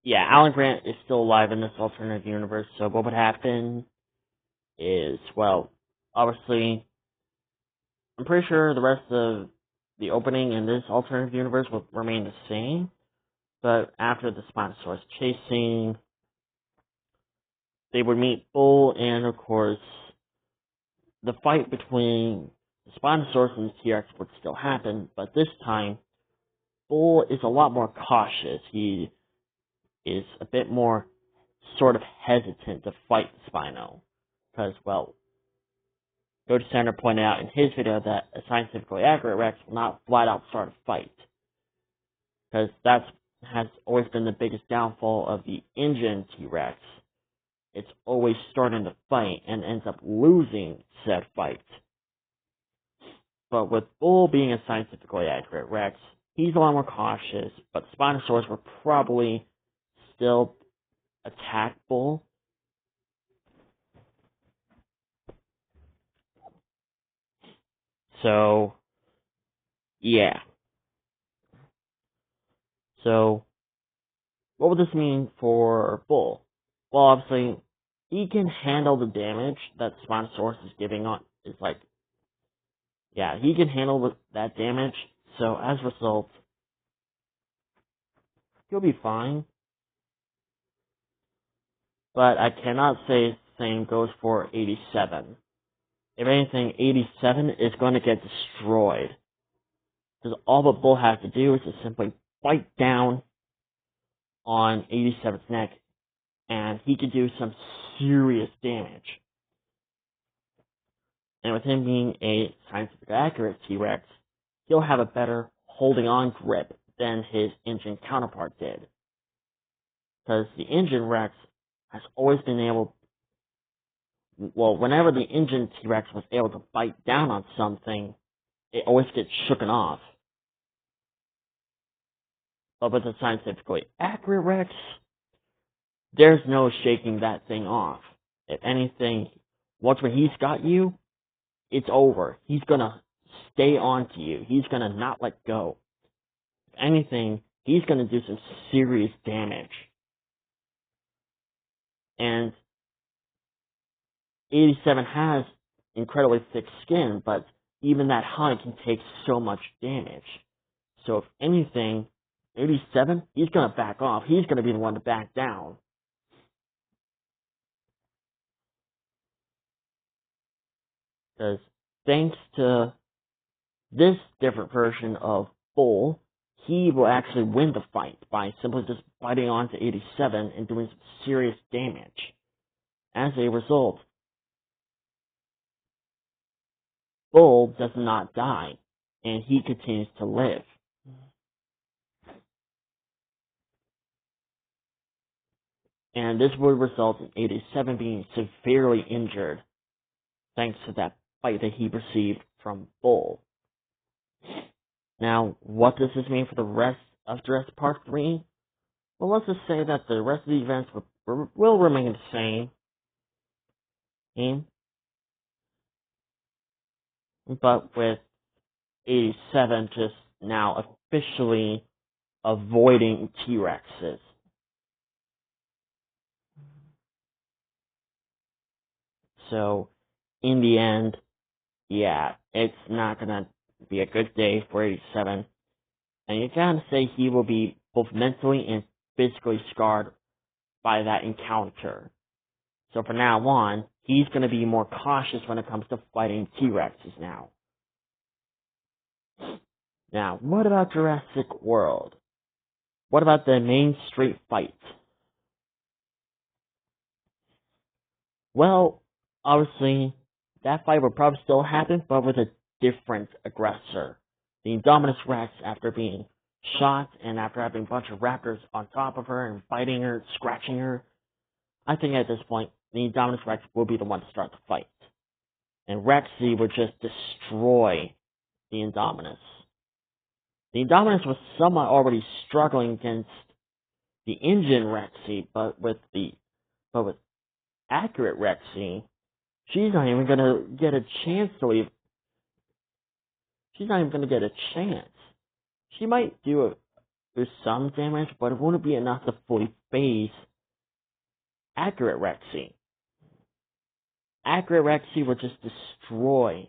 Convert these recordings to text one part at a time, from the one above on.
yeah, Alan Grant is still alive in this alternative universe. So what would happen is, well, obviously, I'm pretty sure the rest of the opening in this alternative universe will remain the same. But after the Spinosaurus chasing, they would meet Bull, and of course, the fight between the Spinosaurus and the T-Rex would still happen, but this time, Bull is a lot more cautious. He is a bit more sort of hesitant to fight the Spino. Because, well, Cody Center pointed out in his video that a scientifically accurate Rex will not flat out start a fight. Because that has always been the biggest downfall of the engine T-Rex. It's always starting to fight and ends up losing said fight. But with Bull being a scientifically accurate Rex, he's a lot more cautious, but Spinosaurus will probably still attack Bull. So, yeah. So, what would this mean for Bull? Well, obviously, he can handle the damage that Spinosaurus is giving on. It's like, yeah, he can handle that damage. So, as a result, he'll be fine. But I cannot say the same goes for 87. If anything, 87 is going to get destroyed. Because all the Bull has to do is to simply bite down on 87's neck, and he could do some serious damage. And with him being a scientifically accurate T-Rex, he'll have a better holding on grip than his engine counterpart did. Because the engine Rex has always been able, well, whenever the engine T-Rex was able to bite down on something, it always gets shooken off. But with the scientifically accurate Rex, there's no shaking that thing off. If anything, once when he's got you, it's over. He's gonna stay on to you. He's gonna not let go. If anything, he's gonna do some serious damage. And 87 has incredibly thick skin, but even that hide can take so much damage. So if anything, 87, he's gonna back off. He's gonna be the one to back down. Because thanks to this different version of Bull, he will actually win the fight by simply just biting onto 87 and doing some serious damage. As a result, Bull does not die, and he continues to live. And this would result in 87 being severely injured, thanks to that fight that he received from Bull. Now, what does this mean for the rest of Jurassic Park 3? Well, let's just say that the rest of the events will remain the same. But with 87 just now officially avoiding T-Rexes. So, in the end, yeah, it's not gonna be a good day for 87. And you gotta say he will be both mentally and physically scarred by that encounter. So from now on, he's gonna be more cautious when it comes to fighting T-Rexes now. Now, what about Jurassic World? What about the main street fight? Well, obviously, that fight would probably still happen, but with a different aggressor. The Indominus Rex, after being shot and after having a bunch of raptors on top of her and biting her, scratching her, I think at this point, the Indominus Rex will be the one to start the fight. And Rexy would just destroy the Indominus. The Indominus was somewhat already struggling against the engine Rexy, but with accurate Rexy, she's not even gonna get a chance to leave. She's not even gonna get a chance. She might do do some damage, but it wouldn't be enough to fully phase accurate Rexy. Accurate Rexy would just destroy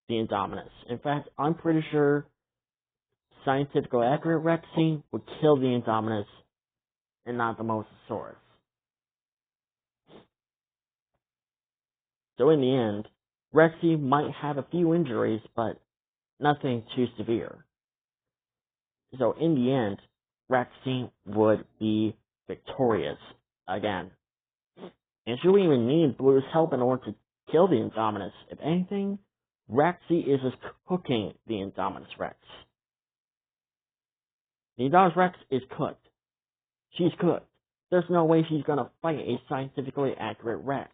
the Indominus. In fact, I'm pretty sure scientifically accurate Rexy would kill the Indominus and not the Mosasaurus. So in the end, Rexy might have a few injuries, but nothing too severe. So in the end, Rexy would be victorious again. And should we even need Blue's help in order to kill the Indominus? If anything, Rexy is just cooking the Indominus Rex. The Indominus Rex is cooked. She's cooked. There's no way she's gonna fight a scientifically accurate Rex,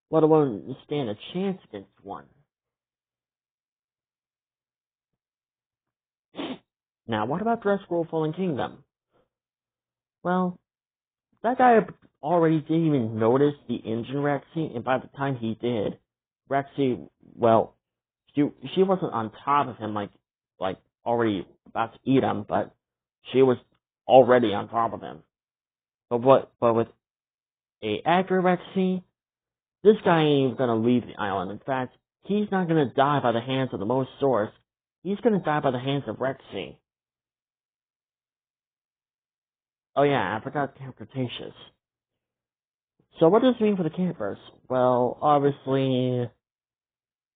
let alone stand a chance against one. Now, what about Jurassic World Fallen Kingdom? Well, that guy already didn't even notice the engine Rexy, and by the time he did, Rexy, well, she wasn't on top of him like already about to eat him, but she was already on top of him. But with a accurate Rexy, this guy ain't even gonna leave the island. In fact, he's not gonna die by the hands of the Mosasaurus. He's gonna die by the hands of Rexy. Oh yeah, I forgot Camp Cretaceous. So what does this mean for the campers? Well, obviously,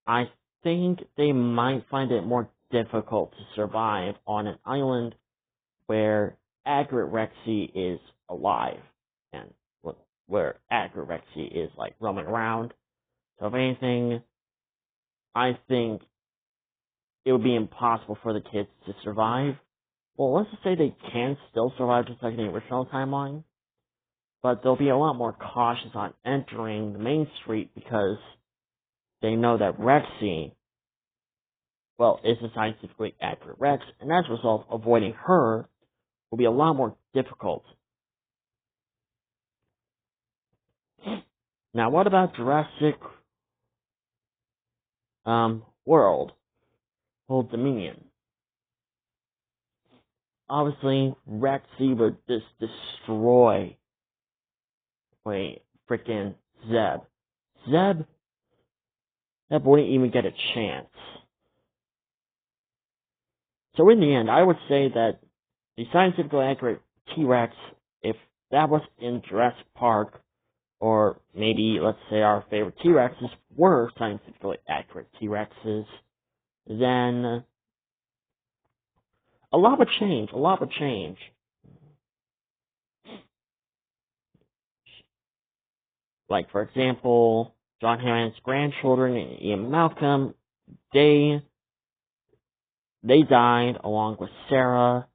I think they might find it more difficult to survive on an island where accurate Rexy is alive and where accurate Rexy is like roaming around. So if anything, I think it would be impossible for the kids to survive. Well, let's just say they can still survive just like in the original timeline, but they'll be a lot more cautious on entering the main street because they know that Rexy, well, is a scientifically accurate Rex, and as a result, avoiding her will be a lot more difficult. Now, what about Jurassic World Dominion? Obviously, Rexy would just destroy freaking Zeb. Zeb wouldn't even get a chance. So in the end, I would say that the scientifically accurate T-Rex, if that was in Jurassic Park, or maybe, let's say, our favorite T-Rexes were scientifically accurate T-Rexes, then a lot would change. Like, for example, John Hammond's grandchildren and Ian Malcolm, they died along with Sarah.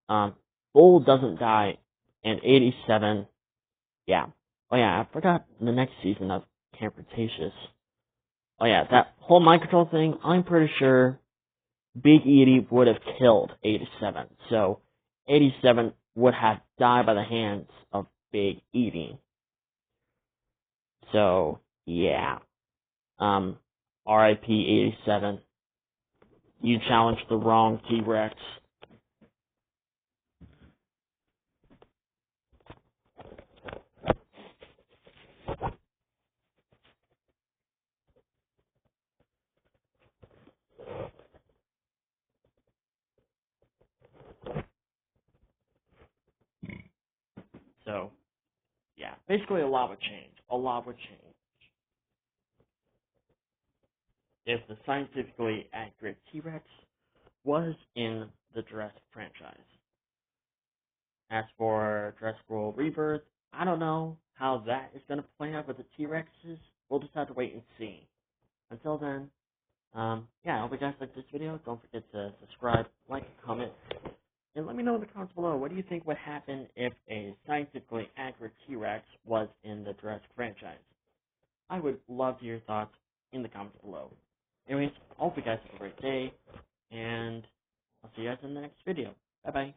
Bull doesn't die in 87. Yeah. Oh yeah, I forgot the next season of Camp Cretaceous. Oh yeah, that whole mind control thing, I'm pretty sure Big Edie would have killed 87. So 87 would have died by the hands of Big Edie. So yeah. RIP 87. You challenged the wrong T-Rex. So, yeah, basically a lot would change. If the scientifically accurate T-Rex was in the Jurassic franchise. As for Jurassic World Rebirth, I don't know how that is going to play out with the T-Rexes. We'll just have to wait and see. Until then, yeah, I hope you guys liked this video. Don't forget to subscribe, like, comment, and let me know in the comments below, what do you think would happen if a scientifically accurate T-Rex was in the Jurassic franchise? I would love to hear your thoughts in the comments below. Anyways, I hope you guys have a great day, and I'll see you guys in the next video. Bye-bye.